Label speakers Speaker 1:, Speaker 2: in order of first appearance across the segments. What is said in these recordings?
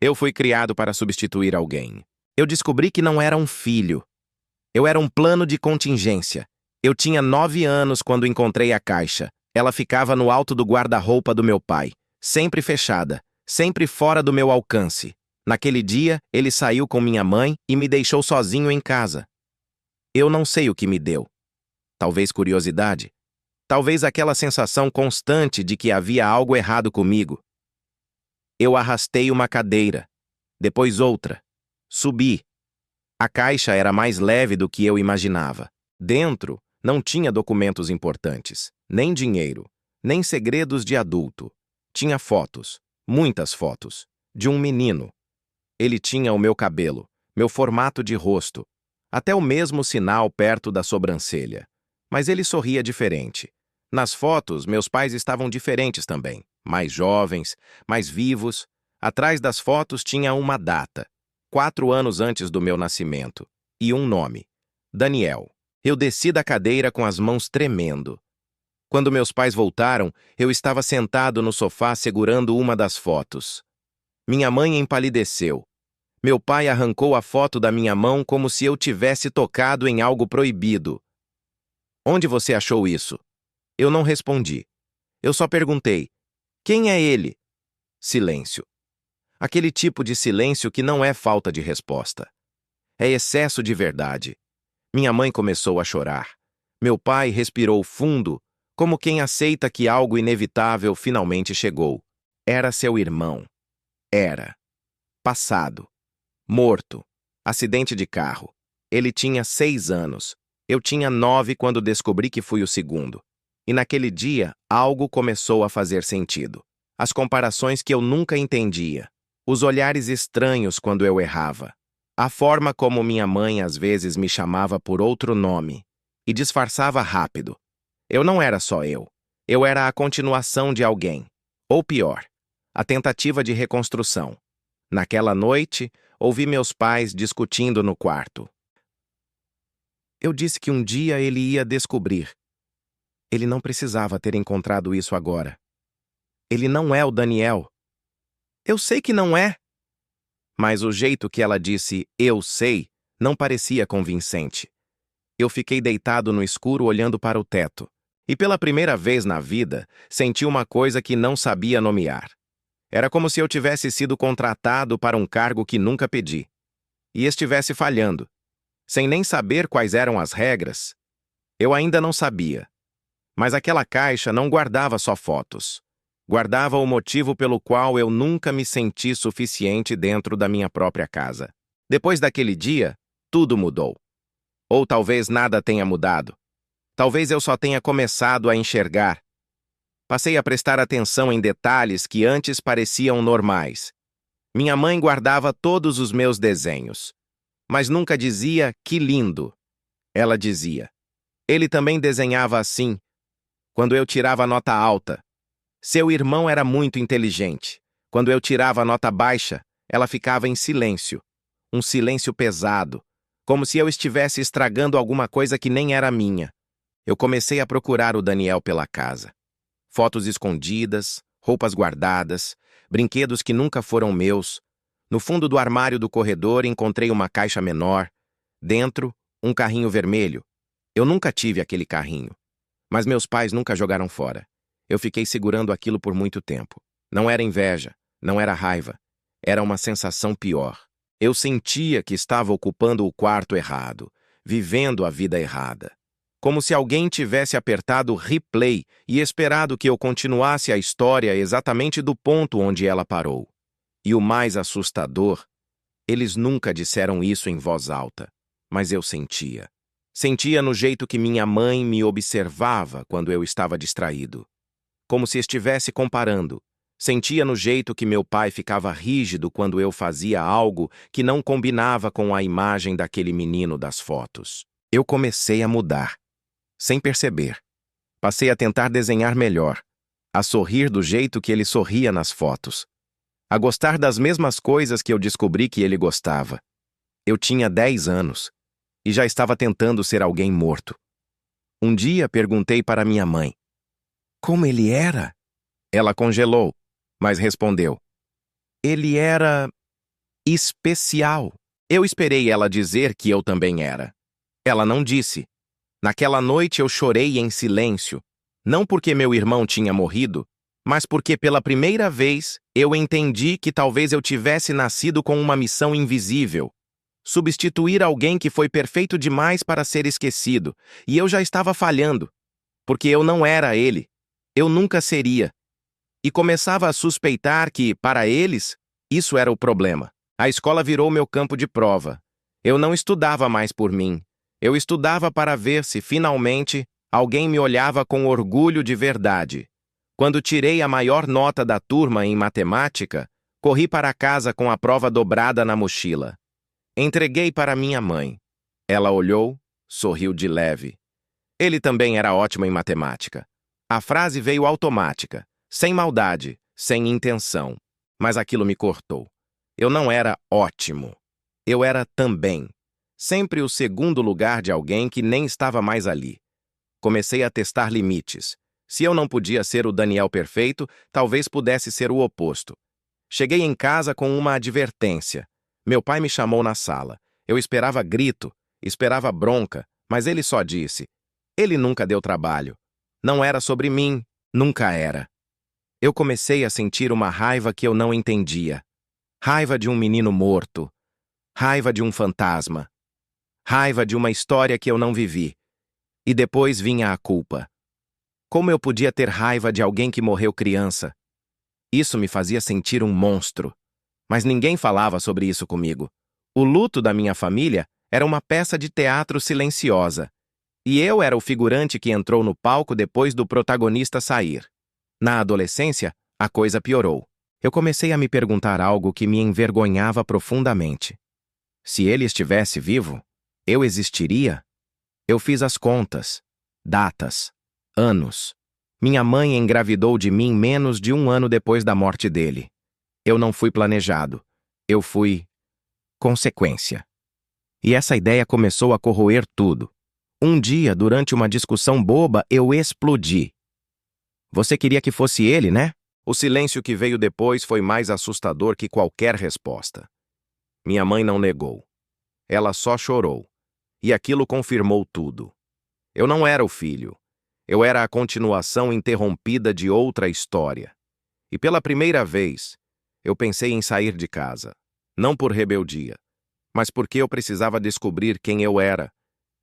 Speaker 1: Eu fui criado para substituir alguém. Eu descobri que não era um filho. Eu era um plano de contingência. Eu tinha 9 anos quando encontrei a caixa. Ela ficava no alto do guarda-roupa do meu pai, sempre fechada, sempre fora do meu alcance. Naquele dia, ele saiu com minha mãe e me deixou sozinho em casa. Eu não sei o que me deu. Talvez curiosidade. Talvez aquela sensação constante de que havia algo errado comigo. Eu arrastei uma cadeira, depois outra. Subi. A caixa era mais leve do que eu imaginava. Dentro, não tinha documentos importantes, nem dinheiro, nem segredos de adulto. Tinha fotos, muitas fotos, de um menino. Ele tinha o meu cabelo, meu formato de rosto, até o mesmo sinal perto da sobrancelha. Mas ele sorria diferente. Nas fotos, meus pais estavam diferentes também, mais jovens, mais vivos. Atrás das fotos tinha uma data, 4 anos antes do meu nascimento, e um nome: Daniel. Eu desci da cadeira com as mãos tremendo. Quando meus pais voltaram, eu estava sentado no sofá segurando uma das fotos. Minha mãe empalideceu. Meu pai arrancou a foto da minha mão como se eu tivesse tocado em algo proibido. Onde você achou isso? Eu não respondi. Eu só perguntei: quem é ele? Silêncio. Aquele tipo de silêncio que não é falta de resposta. É excesso de verdade. Minha mãe começou a chorar. Meu pai respirou fundo, como quem aceita que algo inevitável finalmente chegou. Era seu irmão. Era. Passado. Morto. Acidente de carro. Ele tinha 6 anos. Eu tinha 9 quando descobri que fui o segundo. E naquele dia, algo começou a fazer sentido. As comparações que eu nunca entendia. Os olhares estranhos quando eu errava. A forma como minha mãe às vezes me chamava por outro nome e disfarçava rápido. Eu não era só eu. Eu era a continuação de alguém. Ou pior, a tentativa de reconstrução. Naquela noite, ouvi meus pais discutindo no quarto. Eu disse que um dia ele ia descobrir. Ele não precisava ter encontrado isso agora. Ele não é o Daniel. Eu sei que não é. Mas o jeito que ela disse "eu sei" não parecia convincente. Eu fiquei deitado no escuro olhando para o teto. E pela primeira vez na vida, senti uma coisa que não sabia nomear. Era como se eu tivesse sido contratado para um cargo que nunca pedi. E estivesse falhando. Sem nem saber quais eram as regras. Eu ainda não sabia. Mas aquela caixa não guardava só fotos. Guardava o motivo pelo qual eu nunca me senti suficiente dentro da minha própria casa. Depois daquele dia, tudo mudou. Ou talvez nada tenha mudado. Talvez eu só tenha começado a enxergar. Passei a prestar atenção em detalhes que antes pareciam normais. Minha mãe guardava todos os meus desenhos. Mas nunca dizia "que lindo". Ela dizia. Ele também desenhava assim, quando eu tirava nota alta. Seu irmão era muito inteligente. Quando eu tirava nota baixa, ela ficava em silêncio. Um silêncio pesado, como se eu estivesse estragando alguma coisa que nem era minha. Eu comecei a procurar o Daniel pela casa. Fotos escondidas, roupas guardadas, brinquedos que nunca foram meus. No fundo do armário do corredor encontrei uma caixa menor. Dentro, um carrinho vermelho. Eu nunca tive aquele carrinho. Mas meus pais nunca jogaram fora. Eu fiquei segurando aquilo por muito tempo. Não era inveja, não era raiva. Era uma sensação pior. Eu sentia que estava ocupando o quarto errado, vivendo a vida errada. Como se alguém tivesse apertado replay e esperado que eu continuasse a história exatamente do ponto onde ela parou. E o mais assustador, eles nunca disseram isso em voz alta, mas eu sentia. Sentia no jeito que minha mãe me observava quando eu estava distraído. Como se estivesse comparando. Sentia no jeito que meu pai ficava rígido quando eu fazia algo que não combinava com a imagem daquele menino das fotos. Eu comecei a mudar, sem perceber. Passei a tentar desenhar melhor, a sorrir do jeito que ele sorria nas fotos, a gostar das mesmas coisas que eu descobri que ele gostava. Eu tinha 10 anos e já estava tentando ser alguém morto. Um dia perguntei para minha mãe: como ele era? Ela congelou, mas respondeu: ele era especial. Eu esperei ela dizer que eu também era. Ela não disse. Naquela noite eu chorei em silêncio, não porque meu irmão tinha morrido, mas porque pela primeira vez eu entendi que talvez eu tivesse nascido com uma missão invisível. Substituir alguém que foi perfeito demais para ser esquecido, e eu já estava falhando, porque eu não era ele. Eu nunca seria. E começava a suspeitar que, para eles, isso era o problema. A escola virou meu campo de prova. Eu não estudava mais por mim. Eu estudava para ver se, finalmente, alguém me olhava com orgulho de verdade. Quando tirei a maior nota da turma em matemática, corri para casa com a prova dobrada na mochila. Entreguei para minha mãe. Ela olhou, sorriu de leve. Ele também era ótimo em matemática. A frase veio automática, sem maldade, sem intenção. Mas aquilo me cortou. Eu não era ótimo. Eu era também. Sempre o segundo lugar de alguém que nem estava mais ali. Comecei a testar limites. Se eu não podia ser o Daniel perfeito, talvez pudesse ser o oposto. Cheguei em casa com uma advertência. Meu pai me chamou na sala. Eu esperava grito, esperava bronca, mas ele só disse: ele nunca deu trabalho. Não era sobre mim, nunca era. Eu comecei a sentir uma raiva que eu não entendia. Raiva de um menino morto. Raiva de um fantasma. Raiva de uma história que eu não vivi. E depois vinha a culpa. Como eu podia ter raiva de alguém que morreu criança? Isso me fazia sentir um monstro. Mas ninguém falava sobre isso comigo. O luto da minha família era uma peça de teatro silenciosa. E eu era o figurante que entrou no palco depois do protagonista sair. Na adolescência, a coisa piorou. Eu comecei a me perguntar algo que me envergonhava profundamente. Se ele estivesse vivo, eu existiria? Eu fiz as contas, datas, anos. Minha mãe engravidou de mim menos de 1 ano depois da morte dele. Eu não fui planejado. Eu fui consequência. E essa ideia começou a corroer tudo. Um dia, durante uma discussão boba, eu explodi. Você queria que fosse ele, né? O silêncio que veio depois foi mais assustador que qualquer resposta. Minha mãe não negou. Ela só chorou. E aquilo confirmou tudo. Eu não era o filho. Eu era a continuação interrompida de outra história. E pela primeira vez, eu pensei em sair de casa. Não por rebeldia, mas porque eu precisava descobrir quem eu era,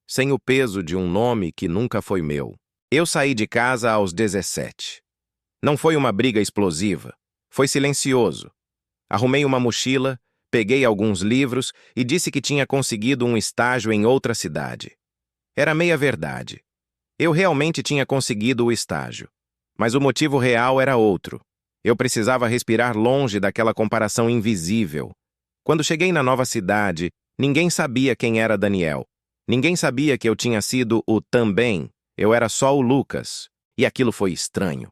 Speaker 1: sem o peso de um nome que nunca foi meu. Eu saí de casa aos 17. Não foi uma briga explosiva. Foi silencioso. Arrumei uma mochila, peguei alguns livros e disse que tinha conseguido um estágio em outra cidade. Era meia verdade. Eu realmente tinha conseguido o estágio. Mas o motivo real era outro. Eu precisava respirar longe daquela comparação invisível. Quando cheguei na nova cidade, ninguém sabia quem era Daniel. Ninguém sabia que eu tinha sido o também. Eu era só o Lucas. E aquilo foi estranho.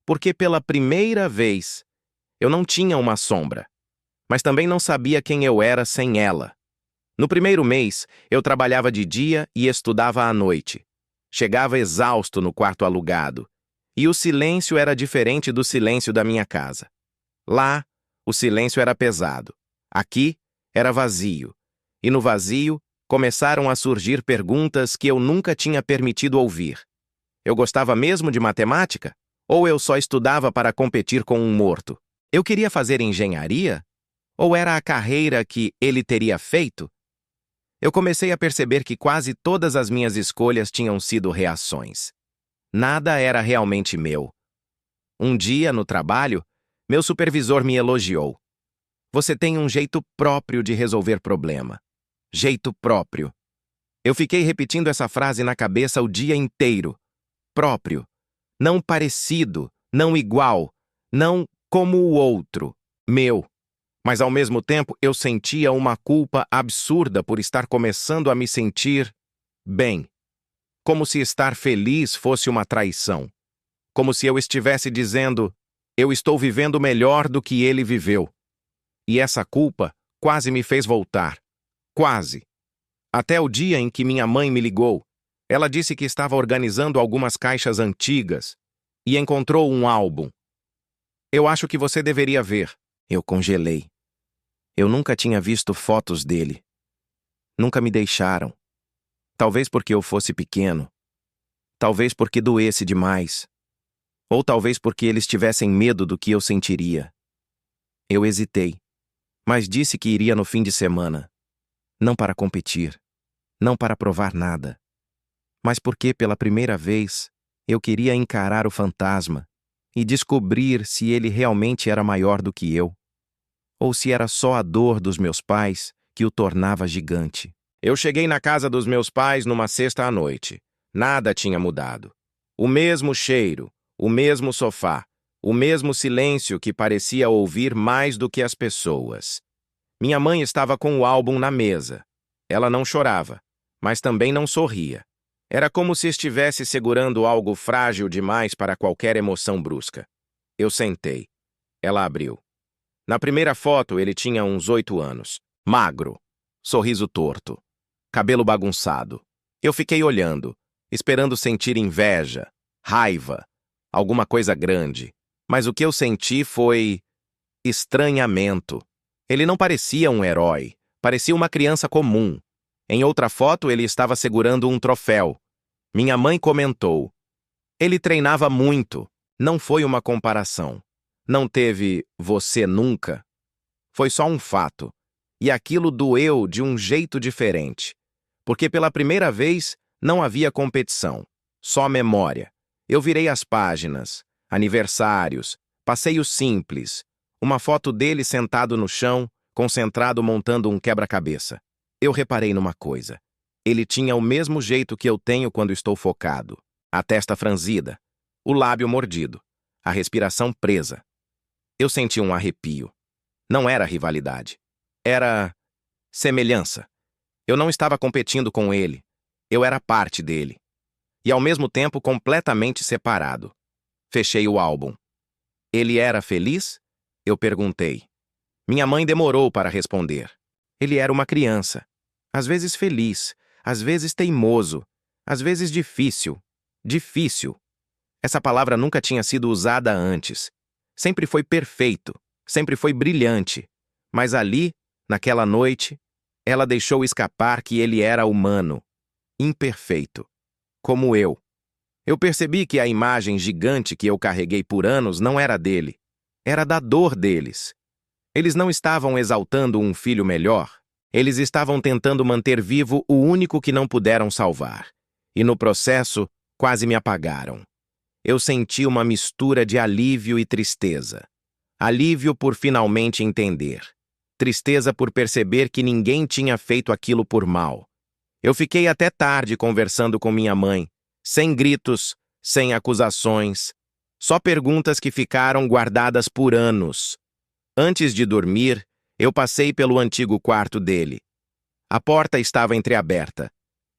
Speaker 1: Porque pela primeira vez, eu não tinha uma sombra. Mas também não sabia quem eu era sem ela. No primeiro mês, eu trabalhava de dia e estudava à noite. Chegava exausto no quarto alugado. E o silêncio era diferente do silêncio da minha casa. Lá, o silêncio era pesado. Aqui, era vazio. E no vazio, começaram a surgir perguntas que eu nunca tinha permitido ouvir. Eu gostava mesmo de matemática? Ou eu só estudava para competir com um morto? Eu queria fazer engenharia? Ou era a carreira que ele teria feito? Eu comecei a perceber que quase todas as minhas escolhas tinham sido reações. Nada era realmente meu. Um dia, no trabalho, meu supervisor me elogiou. Você tem um jeito próprio de resolver problema. Jeito próprio. Eu fiquei repetindo essa frase na cabeça o dia inteiro. Próprio. Não parecido, não igual, não como o outro. Meu. Mas ao mesmo tempo eu sentia uma culpa absurda por estar começando a me sentir bem. Como se estar feliz fosse uma traição. Como se eu estivesse dizendo, eu estou vivendo melhor do que ele viveu. E essa culpa quase me fez voltar. Quase. Até o dia em que minha mãe me ligou. Ela disse que estava organizando algumas caixas antigas e encontrou um álbum. Eu acho que você deveria ver. Eu congelei. Eu nunca tinha visto fotos dele. Nunca me deixaram. Talvez porque eu fosse pequeno. Talvez porque doesse demais. Ou talvez porque eles tivessem medo do que eu sentiria. Eu hesitei, mas disse que iria no fim de semana. Não para competir, não para provar nada, mas porque, pela primeira vez, eu queria encarar o fantasma e descobrir se ele realmente era maior do que eu, ou se era só a dor dos meus pais que o tornava gigante. Eu cheguei na casa dos meus pais numa sexta à noite. Nada tinha mudado. O mesmo cheiro, o mesmo sofá, o mesmo silêncio que parecia ouvir mais do que as pessoas. Minha mãe estava com o álbum na mesa. Ela não chorava, mas também não sorria. Era como se estivesse segurando algo frágil demais para qualquer emoção brusca. Eu sentei. Ela abriu. Na primeira foto, ele tinha uns 8 anos. Magro. Sorriso torto. Cabelo bagunçado. Eu fiquei olhando, esperando sentir inveja, raiva, alguma coisa grande. Mas o que eu senti foi estranhamento. Ele não parecia um herói. Parecia uma criança comum. Em outra foto, ele estava segurando um troféu. Minha mãe comentou. Ele treinava muito. Não foi uma comparação. Não teve você nunca. Foi só um fato. E aquilo doeu de um jeito diferente. Porque pela primeira vez não havia competição. Só memória. Eu virei as páginas. Aniversários. Passeios simples. Uma foto dele sentado no chão, concentrado montando um quebra-cabeça. Eu reparei numa coisa. Ele tinha o mesmo jeito que eu tenho quando estou focado. A testa franzida, o lábio mordido, a respiração presa. Eu senti um arrepio. Não era rivalidade. Era semelhança. Eu não estava competindo com ele. Eu era parte dele. E ao mesmo tempo completamente separado. Fechei o álbum. Ele era feliz? Eu perguntei. Minha mãe demorou para responder. Ele era uma criança. Às vezes feliz, às vezes teimoso, às vezes difícil. Difícil. Essa palavra nunca tinha sido usada antes. Sempre foi perfeito, sempre foi brilhante. Mas ali, naquela noite, ela deixou escapar que ele era humano, imperfeito, como eu. Eu percebi que a imagem gigante que eu carreguei por anos não era dele, era da dor deles. Eles não estavam exaltando um filho melhor, eles estavam tentando manter vivo o único que não puderam salvar. E no processo, quase me apagaram. Eu senti uma mistura de alívio e tristeza. Alívio por finalmente entender. Tristeza por perceber que ninguém tinha feito aquilo por mal. Eu fiquei até tarde conversando com minha mãe, sem gritos, sem acusações, só perguntas que ficaram guardadas por anos. Antes de dormir, eu passei pelo antigo quarto dele. A porta estava entreaberta.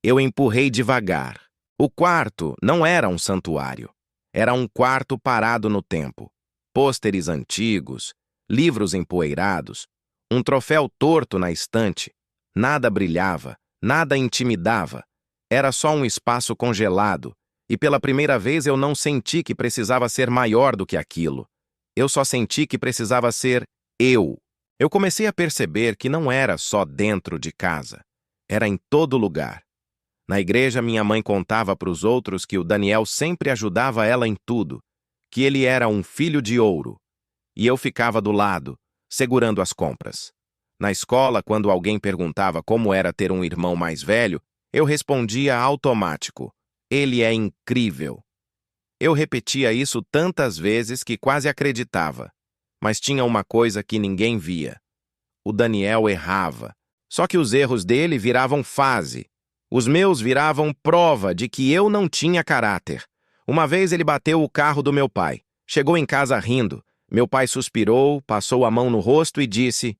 Speaker 1: Eu empurrei devagar. O quarto não era um santuário. Era um quarto parado no tempo. Pôsteres antigos, livros empoeirados, um troféu torto na estante. Nada brilhava, nada intimidava. Era só um espaço congelado, e pela primeira vez eu não senti que precisava ser maior do que aquilo. Eu só senti que precisava ser eu. Eu comecei a perceber que não era só dentro de casa. Era em todo lugar. Na igreja, minha mãe contava para os outros que o Daniel sempre ajudava ela em tudo, que ele era um filho de ouro. E eu ficava do lado, segurando as compras. Na escola, quando alguém perguntava como era ter um irmão mais velho, eu respondia automático: ele é incrível. Eu repetia isso tantas vezes que quase acreditava. Mas tinha uma coisa que ninguém via. O Daniel errava. Só que os erros dele viravam fase. Os meus viravam prova de que eu não tinha caráter. Uma vez ele bateu o carro do meu pai. Chegou em casa rindo. Meu pai suspirou, passou a mão no rosto e disse: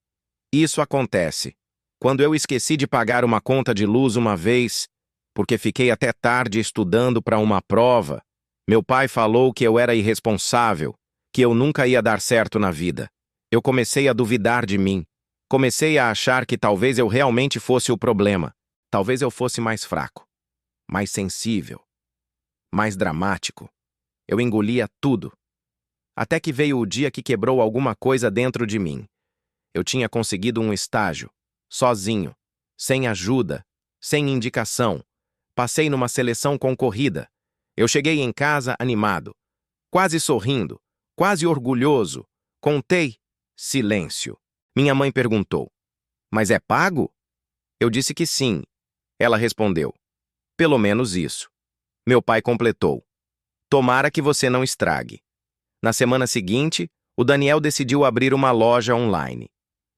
Speaker 1: isso acontece. Quando eu esqueci de pagar uma conta de luz uma vez, porque fiquei até tarde estudando para uma prova, meu pai falou que eu era irresponsável, que eu nunca ia dar certo na vida. Eu comecei a duvidar de mim. Comecei a achar que talvez eu realmente fosse o problema. Talvez eu fosse mais fraco, mais sensível, mais dramático. Eu engolia tudo. Até que veio o dia que quebrou alguma coisa dentro de mim. Eu tinha conseguido um estágio, sozinho, sem ajuda, sem indicação. Passei numa seleção concorrida. Eu cheguei em casa animado, quase sorrindo, quase orgulhoso. Contei. Silêncio. Minha mãe perguntou: "Mas é pago?" Eu disse que sim. Ela respondeu: "Pelo menos isso." Meu pai completou: "Tomara que você não estrague." Na semana seguinte, o Daniel decidiu abrir uma loja online.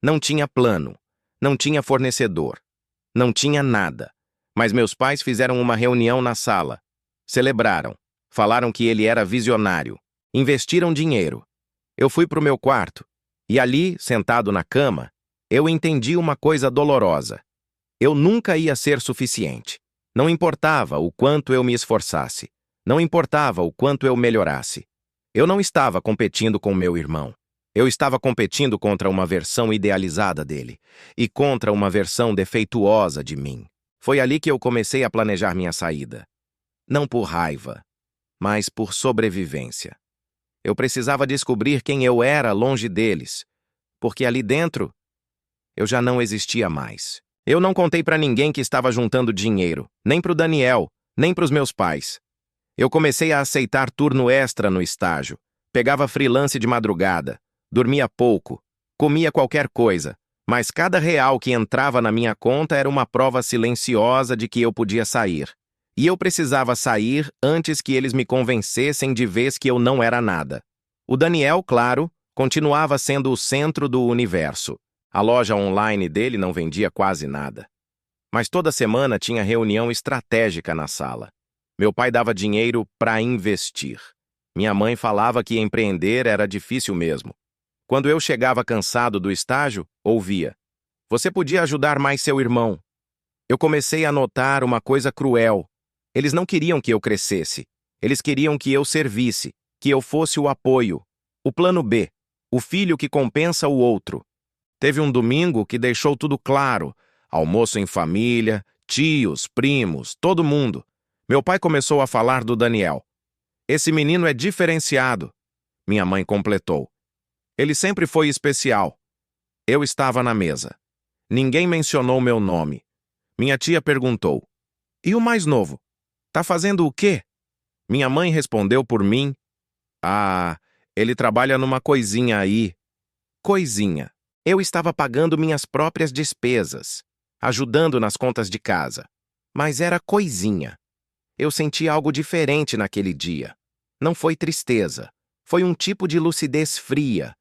Speaker 1: Não tinha plano, não tinha fornecedor, não tinha nada. Mas meus pais fizeram uma reunião na sala. Celebraram, falaram que ele era visionário, investiram dinheiro. Eu fui para o meu quarto, e ali, sentado na cama, eu entendi uma coisa dolorosa. Eu nunca ia ser suficiente. Não importava o quanto eu me esforçasse. Não importava o quanto eu melhorasse. Eu não estava competindo com meu irmão. Eu estava competindo contra uma versão idealizada dele e contra uma versão defeituosa de mim. Foi ali que eu comecei a planejar minha saída. Não por raiva, mas por sobrevivência. Eu precisava descobrir quem eu era longe deles, porque ali dentro eu já não existia mais. Eu não contei para ninguém que estava juntando dinheiro, nem para o Daniel, nem para os meus pais. Eu comecei a aceitar turno extra no estágio, pegava freelance de madrugada, dormia pouco, comia qualquer coisa, mas cada real que entrava na minha conta era uma prova silenciosa de que eu podia sair. E eu precisava sair antes que eles me convencessem de vez que eu não era nada. O Daniel, claro, continuava sendo o centro do universo. A loja online dele não vendia quase nada. Mas toda semana tinha reunião estratégica na sala. Meu pai dava dinheiro para investir. Minha mãe falava que empreender era difícil mesmo. Quando eu chegava cansado do estágio, ouvia: "Você podia ajudar mais seu irmão." Eu comecei a notar uma coisa cruel. Eles não queriam que eu crescesse. Eles queriam que eu servisse, que eu fosse o apoio, o plano B, o filho que compensa o outro. Teve um domingo que deixou tudo claro. Almoço em família, tios, primos, todo mundo. Meu pai começou a falar do Daniel. "Esse menino é diferenciado." Minha mãe completou: "Ele sempre foi especial." Eu estava na mesa. Ninguém mencionou meu nome. Minha tia perguntou: "E o mais novo? Tá fazendo o quê?" Minha mãe respondeu por mim: "Ah, ele trabalha numa coisinha aí." Coisinha. Eu estava pagando minhas próprias despesas, ajudando nas contas de casa. Mas era coisinha. Eu senti algo diferente naquele dia. Não foi tristeza. Foi um tipo de lucidez fria.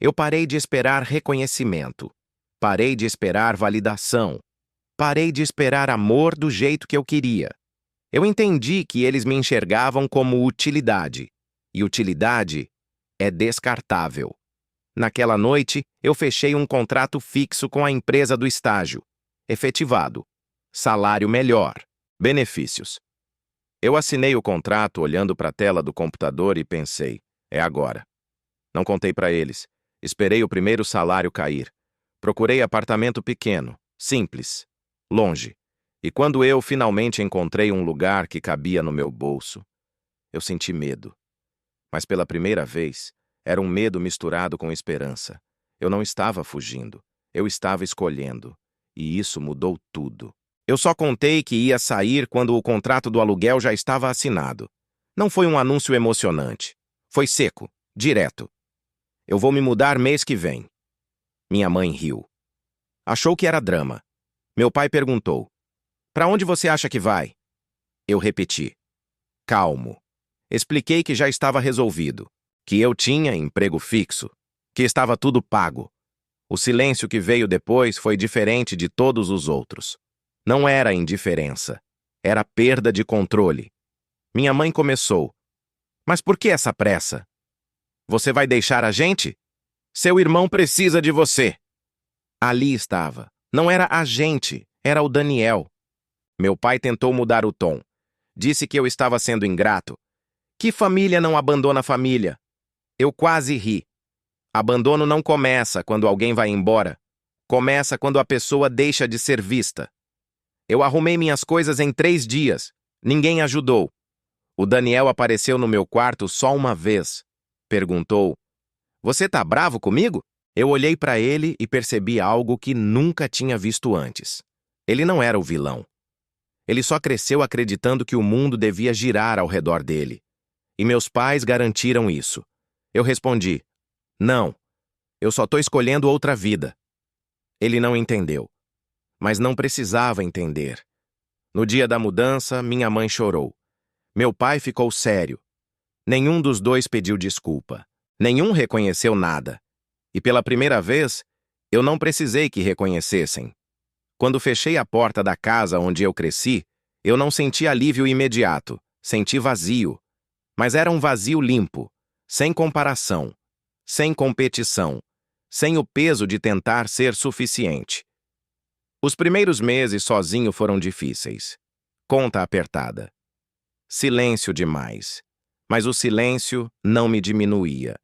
Speaker 1: Eu parei de esperar reconhecimento. Parei de esperar validação. Parei de esperar amor do jeito que eu queria. Eu entendi que eles me enxergavam como utilidade. E utilidade é descartável. Naquela noite, eu fechei um contrato fixo com a empresa do estágio. Efetivado. Salário melhor. Benefícios. Eu assinei o contrato olhando para a tela do computador e pensei: é agora. Não contei para eles. Esperei o primeiro salário cair. Procurei apartamento pequeno, simples, longe. E quando eu finalmente encontrei um lugar que cabia no meu bolso, eu senti medo. Mas pela primeira vez, era um medo misturado com esperança. Eu não estava fugindo. Eu estava escolhendo. E isso mudou tudo. Eu só contei que ia sair quando o contrato do aluguel já estava assinado. Não foi um anúncio emocionante. Foi seco, direto. "Eu vou me mudar mês que vem." Minha mãe riu. Achou que era drama. Meu pai perguntou: "Para onde você acha que vai?" Eu repeti: "Calmo." Expliquei que já estava resolvido, que eu tinha emprego fixo, que estava tudo pago. O silêncio que veio depois foi diferente de todos os outros. Não era indiferença, era perda de controle. Minha mãe começou: "Mas por que essa pressa? Você vai deixar a gente? Seu irmão precisa de você." Ali estava. Não era a gente, era o Daniel. Meu pai tentou mudar o tom. Disse que eu estava sendo ingrato. Que família não abandona a família? Eu quase ri. Abandono não começa quando alguém vai embora. Começa quando a pessoa deixa de ser vista. Eu arrumei minhas coisas em 3 dias. Ninguém ajudou. O Daniel apareceu no meu quarto só uma vez. Perguntou: "Você tá bravo comigo?" Eu olhei para ele e percebi algo que nunca tinha visto antes. Ele não era o vilão. Ele só cresceu acreditando que o mundo devia girar ao redor dele. E meus pais garantiram isso. Eu respondi: não, eu só estou escolhendo outra vida. Ele não entendeu. Mas não precisava entender. No dia da mudança, minha mãe chorou. Meu pai ficou sério. Nenhum dos dois pediu desculpa. Nenhum reconheceu nada. E pela primeira vez, eu não precisei que reconhecessem. Quando fechei a porta da casa onde eu cresci, eu não senti alívio imediato, senti vazio. Mas era um vazio limpo, sem comparação, sem competição, sem o peso de tentar ser suficiente. Os primeiros meses sozinho foram difíceis. Conta apertada. Silêncio demais. Mas o silêncio não me diminuía.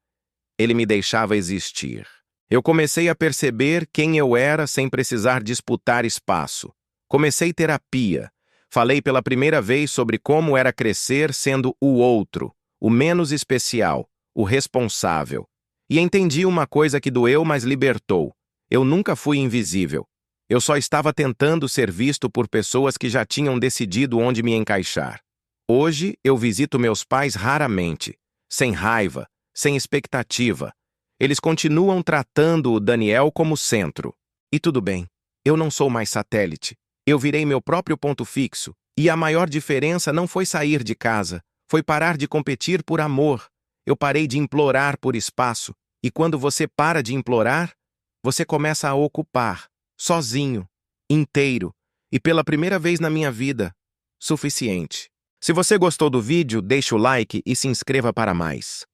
Speaker 1: Ele me deixava existir. Eu comecei a perceber quem eu era sem precisar disputar espaço. Comecei terapia. Falei pela primeira vez sobre como era crescer sendo o outro, o menos especial, o responsável. E entendi uma coisa que doeu, mas libertou. Eu nunca fui invisível. Eu só estava tentando ser visto por pessoas que já tinham decidido onde me encaixar. Hoje, eu visito meus pais raramente, sem raiva, sem expectativa. Eles continuam tratando o Daniel como centro. E tudo bem, eu não sou mais satélite. Eu virei meu próprio ponto fixo. E a maior diferença não foi sair de casa, foi parar de competir por amor. Eu parei de implorar por espaço. E quando você para de implorar, você começa a ocupar, sozinho, inteiro. E pela primeira vez na minha vida, suficiente. Se você gostou do vídeo, deixe o like e se inscreva para mais.